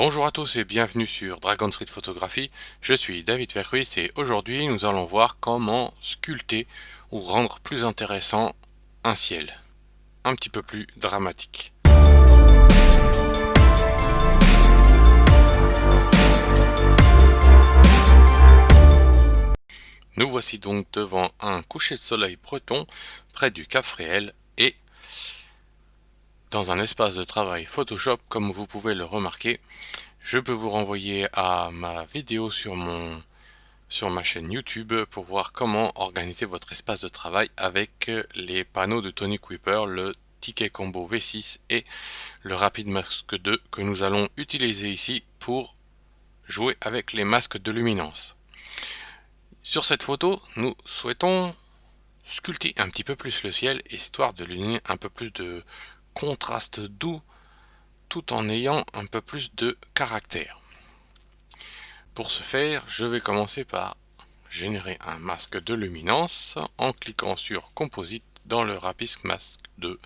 Bonjour à tous et bienvenue sur Dragon Street Photography, je suis David Verhuis et aujourd'hui nous allons voir comment sculpter ou rendre plus intéressant un ciel, un petit peu plus dramatique. Nous voici donc devant un coucher de soleil breton près du Cap Fréhel et dans un espace de travail Photoshop comme vous pouvez le remarquer. Je peux vous renvoyer à ma vidéo sur ma chaîne YouTube pour voir comment organiser votre espace de travail avec les panneaux de Tony Kuiper, le Ticket Combo V6 et le Rapid Mask 2 que nous allons utiliser ici pour jouer avec les masques de luminance. Sur cette photo, nous souhaitons sculpter un petit peu plus le ciel, histoire de lui donner un peu plus de contraste doux tout en ayant un peu plus de caractère. Pour ce faire, je vais commencer par générer un masque de luminance en cliquant sur Composite dans le Rapid Mask 2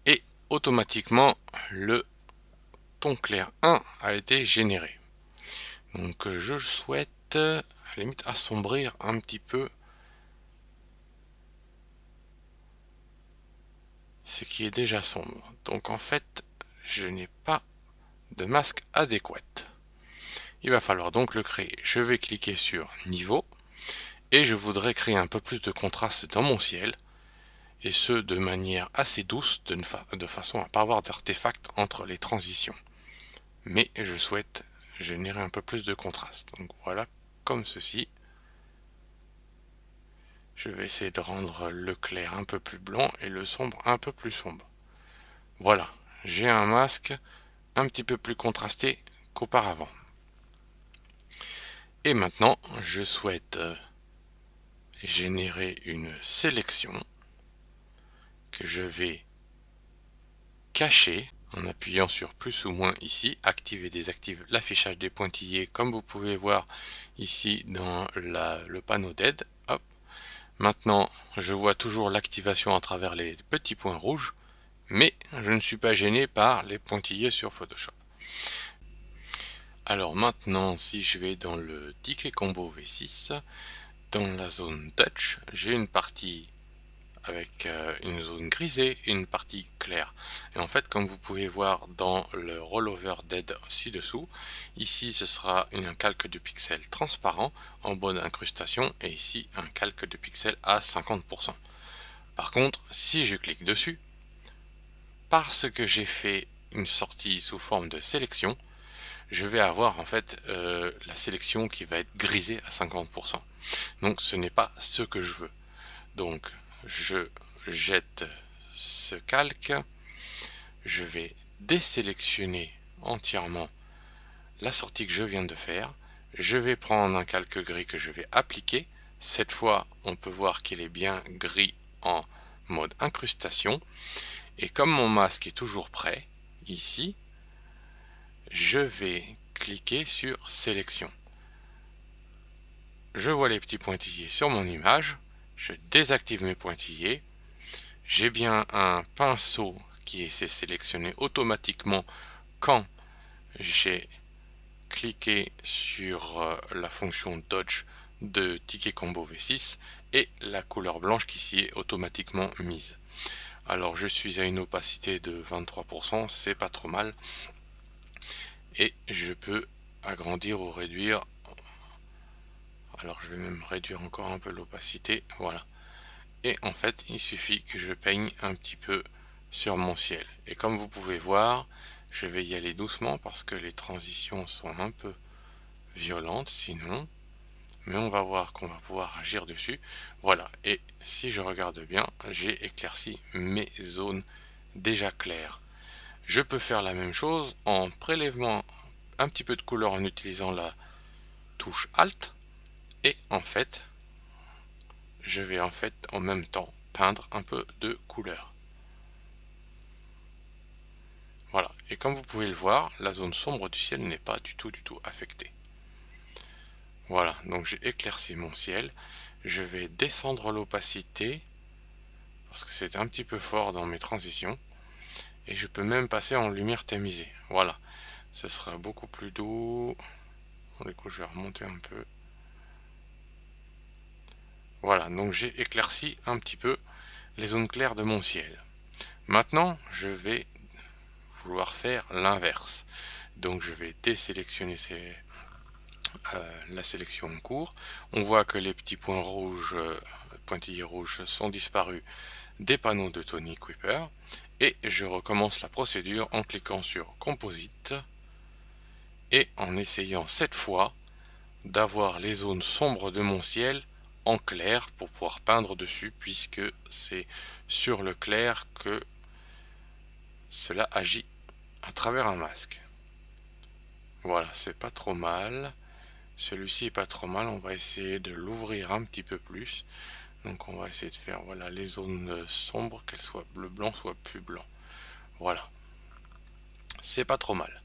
et automatiquement le ton clair 1 a été généré. Donc je souhaite à la limite assombrir un petit peu ce qui est déjà sombre. Donc en fait, je n'ai pas de masque adéquat. Il va falloir donc le créer. Je vais cliquer sur Niveau et je voudrais créer un peu plus de contraste dans mon ciel, et ce de manière assez douce, de façon à ne pas avoir d'artefacts entre les transitions. Mais je souhaite générer un peu plus de contraste. Donc voilà, comme ceci. Je vais essayer de rendre le clair un peu plus blanc et le sombre un peu plus sombre. Voilà, j'ai un masque un petit peu plus contrasté qu'auparavant. Et maintenant, je souhaite générer une sélection que je vais cacher en appuyant sur plus ou moins ici, active et désactive l'affichage des pointillés comme vous pouvez voir ici dans le panneau d'aide. Hop. Maintenant, je vois toujours l'activation à travers les petits points rouges, mais je ne suis pas gêné par les pointillés sur Photoshop. Alors maintenant, si je vais dans le Ticket Combo V6, dans la zone Touch, j'ai une partie avec une zone grisée et une partie claire. Et en fait, comme vous pouvez voir dans le rollover d'aide ci-dessous, ici ce sera un calque de pixels transparent en bonne incrustation et ici un calque de pixels à 50%. Par contre, si je clique dessus, parce que j'ai fait une sortie sous forme de sélection, je vais avoir en fait la sélection qui va être grisée à 50%. Donc ce n'est pas ce que je veux. Donc je jette ce calque, je vais désélectionner entièrement la sortie que je viens de faire, je vais prendre un calque gris que je vais appliquer. Cette fois on peut voir qu'il est bien gris en mode incrustation, et comme mon masque est toujours prêt ici, je vais cliquer sur sélection. Je vois les petits pointillés sur mon image, je désactive mes pointillés, j'ai bien un pinceau qui est sélectionné automatiquement quand j'ai cliqué sur la fonction Dodge de Ticket Combo V6 et la couleur blanche qui s'y est automatiquement mise. Alors je suis à une opacité de 23%, c'est pas trop mal, et je peux agrandir ou réduire. Alors je vais même réduire encore un peu l'opacité, voilà. Et en fait, il suffit que je peigne un petit peu sur mon ciel. Et comme vous pouvez voir, je vais y aller doucement parce que les transitions sont un peu violentes sinon. Mais on va voir qu'on va pouvoir agir dessus. Voilà, et si je regarde bien, j'ai éclairci mes zones déjà claires. Je peux faire la même chose en prélèvement un petit peu de couleur en utilisant la touche Alt. Et en fait, je vais en même temps peindre un peu de couleur. Voilà, et comme vous pouvez le voir, la zone sombre du ciel n'est pas du tout affectée. Voilà, donc j'ai éclairci mon ciel. Je vais descendre l'opacité parce que c'est un petit peu fort dans mes transitions, et je peux même passer en lumière tamisée. Voilà, ce sera beaucoup plus doux. Du coup, je vais remonter un peu. Voilà, donc j'ai éclairci un petit peu les zones claires de mon ciel. Maintenant, je vais vouloir faire l'inverse. Donc je vais désélectionner la sélection en cours. On voit que les petits points rouges, pointillés rouges sont disparus des panneaux de Tony Kuiper. Et je recommence la procédure en cliquant sur Composite et en essayant cette fois d'avoir les zones sombres de mon ciel en clair pour pouvoir peindre dessus, puisque c'est sur le clair que cela agit à travers un masque. Voilà, c'est pas trop mal. Celui-ci est pas trop mal. On va essayer de l'ouvrir un petit peu plus. Donc on va essayer de faire voilà les zones sombres, qu'elles soient bleu-blanc, soit plus blanc. Voilà, c'est pas trop mal.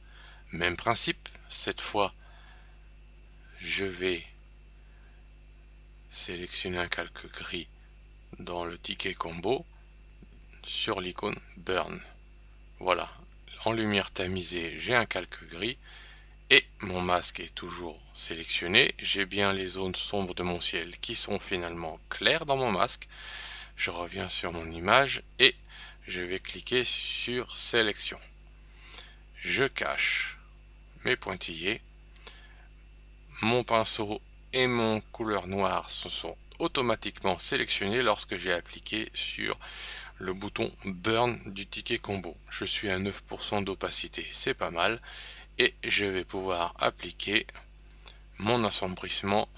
Même principe, cette fois je vais sélectionner un calque gris dans le ticket combo sur l'icône Burn. Voilà, en lumière tamisée, j'ai un calque gris et mon masque est toujours sélectionné. J'ai bien les zones sombres de mon ciel qui sont finalement claires dans mon masque. Je reviens sur mon image et je vais cliquer sur sélection. Je cache mes pointillés. Mon pinceau et mon couleur noire se sont automatiquement sélectionnés lorsque j'ai appliqué sur le bouton Burn du ticket combo. Je suis à 9% d'opacité, c'est pas mal. Et je vais pouvoir appliquer mon assombrissement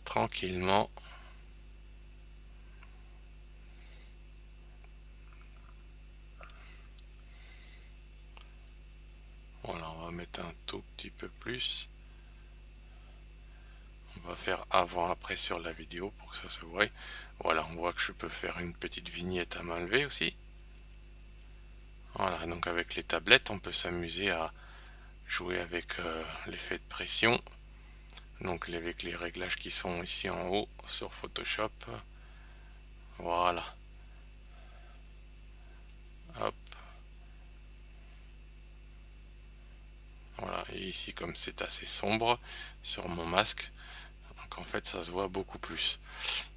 tranquillement. Voilà, on va mettre un tout petit peu plus. On va faire avant-après sur la vidéo pour que ça se voie. Voilà, on voit que je peux faire une petite vignette à main levée aussi. Voilà, donc avec les tablettes, on peut s'amuser à jouer avec l'effet de pression. Donc avec les réglages qui sont ici en haut sur Photoshop. Voilà. Hop. Voilà, et ici comme c'est assez sombre sur mon masque, donc en fait ça se voit beaucoup plus.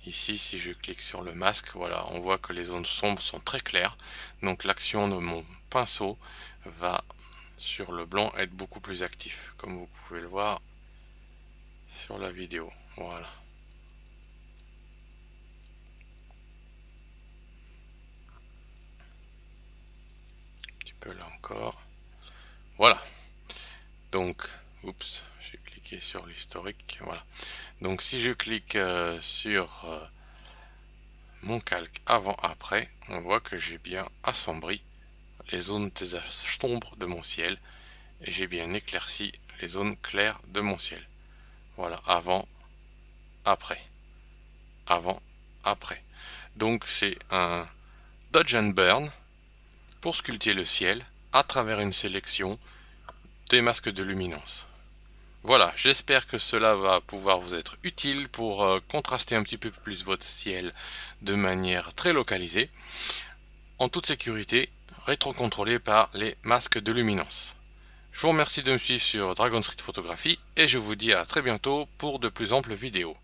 Ici si je clique sur le masque, voilà, on voit que les zones sombres sont très claires, donc l'action de mon pinceau va sur le blanc être beaucoup plus actif, comme vous pouvez le voir sur la vidéo. Voilà. Un petit peu là encore. Voilà. Donc, oups, j'ai cliqué sur l'historique. Voilà. Donc si je clique sur mon calque avant-après, on voit que j'ai bien assombri les zones sombres de mon ciel et j'ai bien éclairci les zones claires de mon ciel. Voilà, avant, après, avant, après. Donc c'est un Dodge and Burn pour sculpter le ciel à travers une sélection des masques de luminance. Voilà, j'espère que cela va pouvoir vous être utile pour contraster un petit peu plus votre ciel de manière très localisée, en toute sécurité, rétro-contrôlé par les masques de luminance. Je vous remercie de me suivre sur Dragon Street Photography et je vous dis à très bientôt pour de plus amples vidéos.